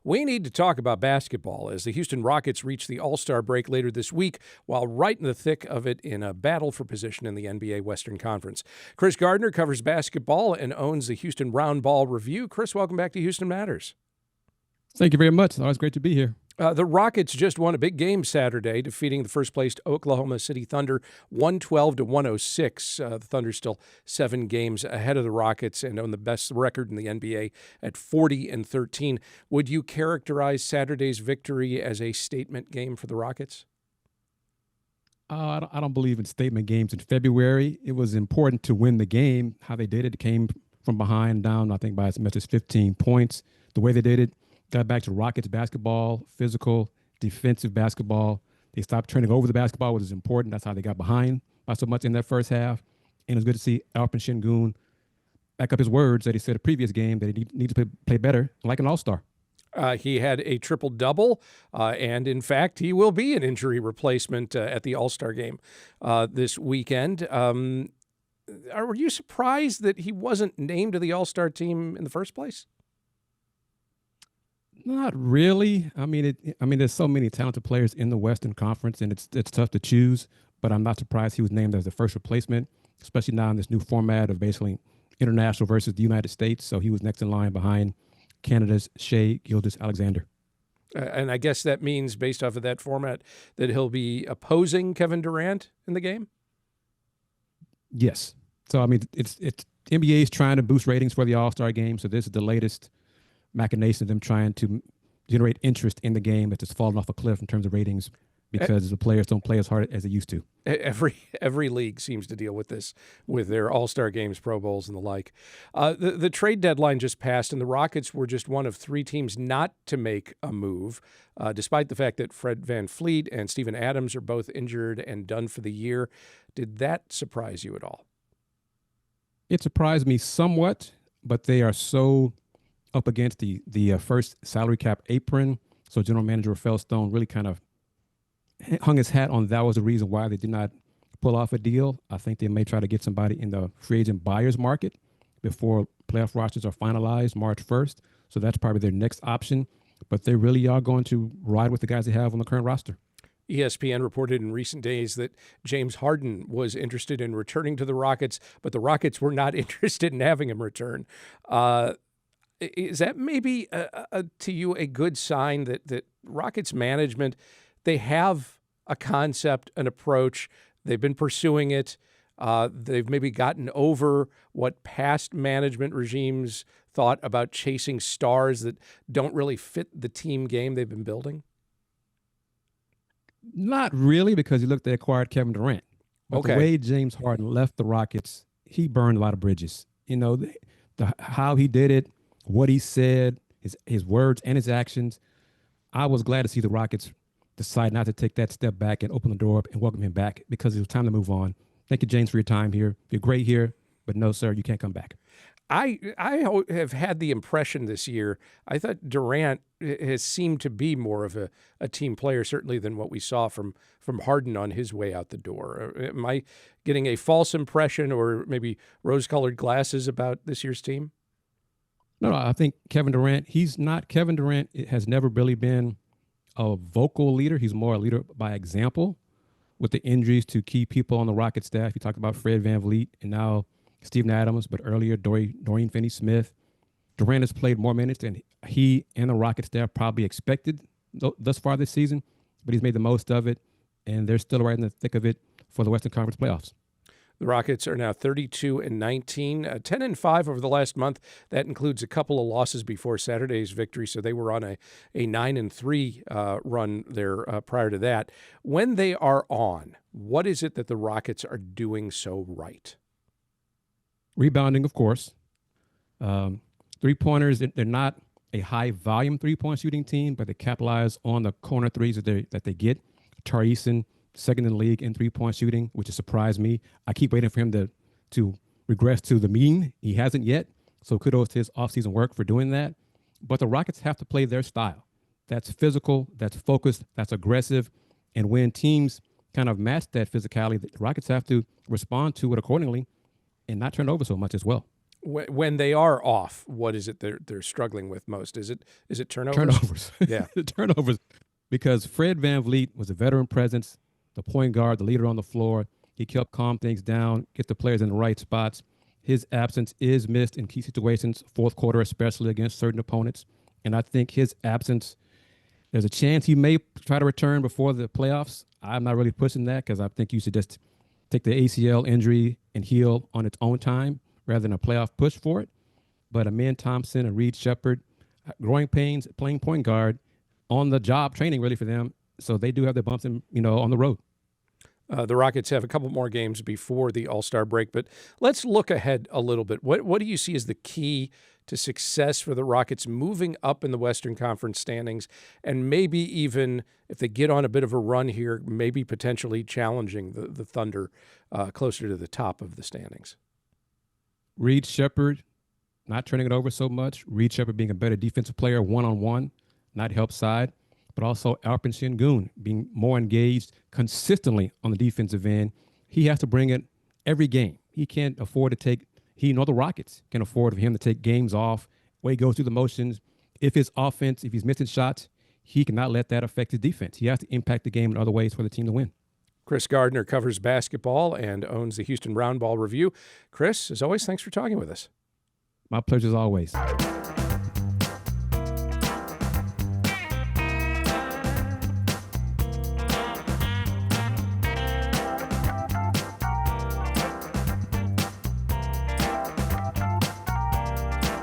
We need to talk about basketball as the Houston Rockets reach the All-Star break later this week while right in the thick of it in a battle for position in the NBA Western Conference. Kris Gardner covers basketball and owns the Houston Roundball Review. Kris, welcome back to Houston Matters. Thank you very much. It's always great to be here. The Rockets just won a big game Saturday, defeating the first-placed Oklahoma City Thunder 112-106. The Thunder still 7 games ahead of the Rockets and own the best record in the NBA at 40-13. Would you characterize Saturday's victory as a statement game for the Rockets? I don't believe in statement games in February. It was important to win the game. How they did it came from behind, down, I think, by as much as 15 points. The way they did it got back to Rockets basketball, physical, defensive basketball. They stopped turning over the basketball, which is important. That's how they got behind by so much in that first half. And it was good to see Alperen Sengun back up his words that he said a previous game that he needs to play better, like an all-star. He had a triple-double, and in fact, he will be an injury replacement at the All-Star game this weekend. Were you surprised that he wasn't named to the All-Star team in the first place? Not really. I mean, there's so many talented players in the Western Conference, and it's tough to choose. But I'm not surprised he was named as the first replacement, especially now in this new format of basically international versus the United States. So he was next in line behind Canada's Shai Gilgeous-Alexander. And I guess that means, based off of that format, that he'll be opposing Kevin Durant in the game? Yes. So, I mean, it's NBA is trying to boost ratings for the All-Star game. So this is the latest machination of them trying to generate interest in the game that's just fallen off a cliff in terms of ratings because the players don't play as hard as they used to. Every league seems to deal with this with their All-Star games, Pro Bowls, and the like. The trade deadline just passed, and the Rockets were just one of 3 teams not to make a move, despite the fact that Fred VanVleet and Steven Adams are both injured and done for the year. Did that surprise you at all? It surprised me somewhat, but they are so up against the first salary cap apron. So general manager Rafael Stone really kind of hung his hat on that was the reason why they did not pull off a deal. I think they may try to get somebody in the free agent buyer's market before playoff rosters are finalized March 1st. So that's probably their next option. But they really are going to ride with the guys they have on the current roster. ESPN reported in recent days that James Harden was interested in returning to the Rockets, but the Rockets were not interested in having him return. Is that maybe to you a good sign that Rockets management, they have a concept, an approach, they've been pursuing it, they've maybe gotten over what past management regimes thought about chasing stars that don't really fit the team game they've been building? Not really, because you look, they acquired Kevin Durant. But Okay. the way James Harden left the Rockets, he burned a lot of bridges. You know, how he did it, what he said, his words and his actions. I was glad to see the Rockets decide not to take that step back and open the door up and welcome him back because it was time to move on. Thank you, James, for your time here. You're great here, but no, sir, you can't come back. I have had the impression this year, I thought Durant has seemed to be more of a team player, certainly than what we saw from Harden on his way out the door. Am I getting a false impression or maybe rose-colored glasses about this year's team? No, I think Kevin Durant, Kevin Durant has never really been a vocal leader. He's more a leader by example. With the injuries to key people on the Rocket staff, you talked about Fred VanVleet and now Steven Adams, but earlier Dorian Finney-Smith. Durant has played more minutes than he and the Rocket staff probably expected thus far this season, but he's made the most of it, and they're still right in the thick of it for the Western Conference playoffs. The Rockets are now 32-19, 10-5 over the last month. That includes a couple of losses before Saturday's victory, so they were on a 9-3 run there prior to that. When they are on, what is it that the Rockets are doing so right? Rebounding, of course. Three-pointers, they're not a high-volume three-point shooting team, but they capitalize on the corner threes that they get. Tari Eason, second in the league in three-point shooting, which has surprised me. I keep waiting for him to regress to the mean. He hasn't yet, so kudos to his offseason work for doing that. But the Rockets have to play their style. That's physical, that's focused, that's aggressive. And when teams kind of match that physicality, the Rockets have to respond to it accordingly and not turn over so much as well. When they are off, what is it they're struggling with most? Is it turnovers? Turnovers. Yeah. Turnovers. Because Fred VanVleet was a veteran presence, the point guard, the leader on the floor. He helped calm things down, get the players in the right spots. His absence is missed in key situations, fourth quarter especially against certain opponents. And I think his absence, there's a chance he may try to return before the playoffs. I'm not really pushing that because I think you should just take the ACL injury and heal on its own time rather than a playoff push for it. But Amen Thompson and Reed Shepherd, growing pains, playing point guard, on the job training really for them. So they do have their bumps in, on the road. The Rockets have a couple more games before the All-Star break, but let's look ahead a little bit. What do you see as the key to success for the Rockets moving up in the Western Conference standings, and maybe even if they get on a bit of a run here, maybe potentially challenging the Thunder closer to the top of the standings? Reed Shepherd not turning it over so much. Reed Shepherd being a better defensive player one-on-one, not help side, but also Alperen Sengun being more engaged consistently on the defensive end. He has to bring it every game. He can't afford to take, the Rockets can afford for him to take games off where he goes through the motions. If his offense, if he's missing shots, he cannot let that affect his defense. He has to impact the game in other ways for the team to win. Kris Gardner covers basketball and owns the Houston Roundball Review. Kris, as always, thanks for talking with us. My pleasure as always.